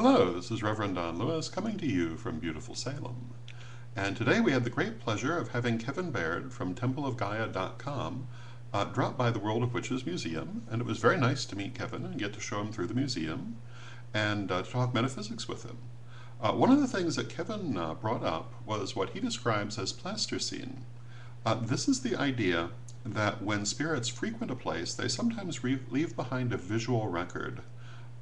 Hello, this is Reverend Don Lewis coming to you from beautiful Salem. And today we had the great pleasure of having Kevin Baird from templeofgaia.com drop by the World of Witches Museum, and it was very nice to meet Kevin and get to show him through the museum and to talk metaphysics with him. One of the things that Kevin brought up was what he describes as Plasterscene. This is the idea that when spirits frequent a place, they sometimes leave behind a visual record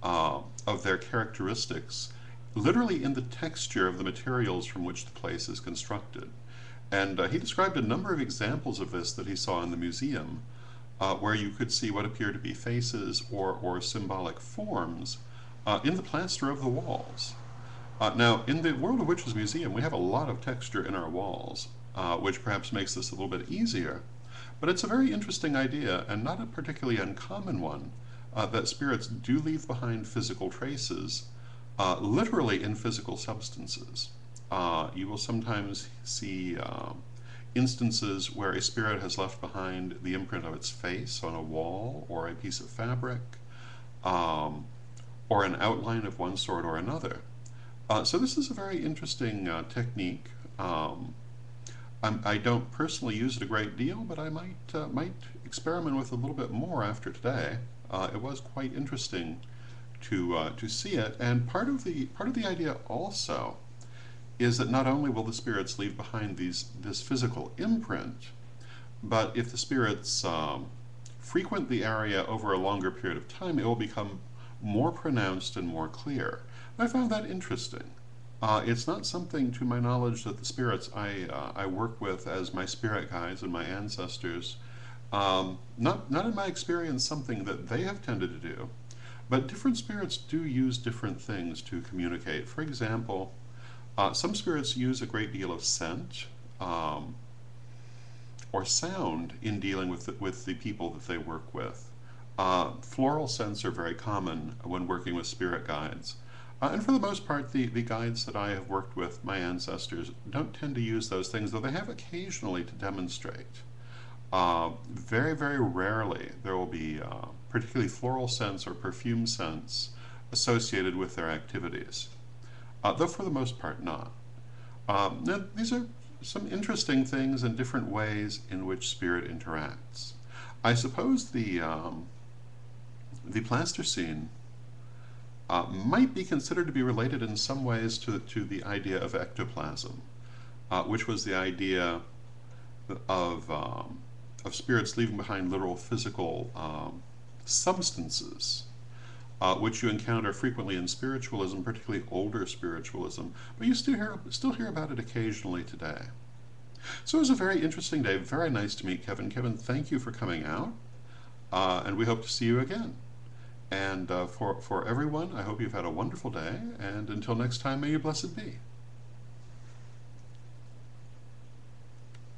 of their characteristics, literally in the texture of the materials from which the place is constructed. And he described a number of examples of this that he saw in the museum, where you could see what appear to be faces or symbolic forms in the plaster of the walls. Now, in the World of Witches Museum, we have a lot of texture in our walls, which perhaps makes this a little bit easier. But it's a very interesting idea, and not a particularly uncommon one, that spirits do leave behind physical traces, literally in physical substances. You will sometimes see instances where a spirit has left behind the imprint of its face on a wall or a piece of fabric, or an outline of one sort or another. So this is a very interesting technique. I don't personally use it a great deal, but I might experiment with it a little bit more after today. It was quite interesting to see it, and part of the idea also is that not only will the spirits leave behind this physical imprint, but if the spirits frequent the area over a longer period of time, it will become more pronounced and more clear. I found that interesting. It's not something, to my knowledge, that the spirits I work with as my spirit guides and my ancestors, not in my experience, something that they have tended to do, but different spirits do use different things to communicate. For example, some spirits use a great deal of scent or sound in dealing with the people that they work with. Floral scents are very common when working with spirit guides. And for the most part, the guides that I have worked with, my ancestors, don't tend to use those things, though they have occasionally to demonstrate. Very, very rarely there will be particularly floral scents or perfume scents associated with their activities, though for the most part not. Now, these are some interesting things and different ways in which spirit interacts. I suppose the Plasterscene might be considered to be related in some ways to the idea of ectoplasm, which was the idea of spirits leaving behind literal physical substances, which you encounter frequently in spiritualism, particularly older spiritualism, but you still hear about it occasionally today. So it was a very interesting day, very nice to meet Kevin. Kevin, thank you for coming out, and we hope to see you again. And for everyone, I hope you've had a wonderful day, and until next time, may you blessed be.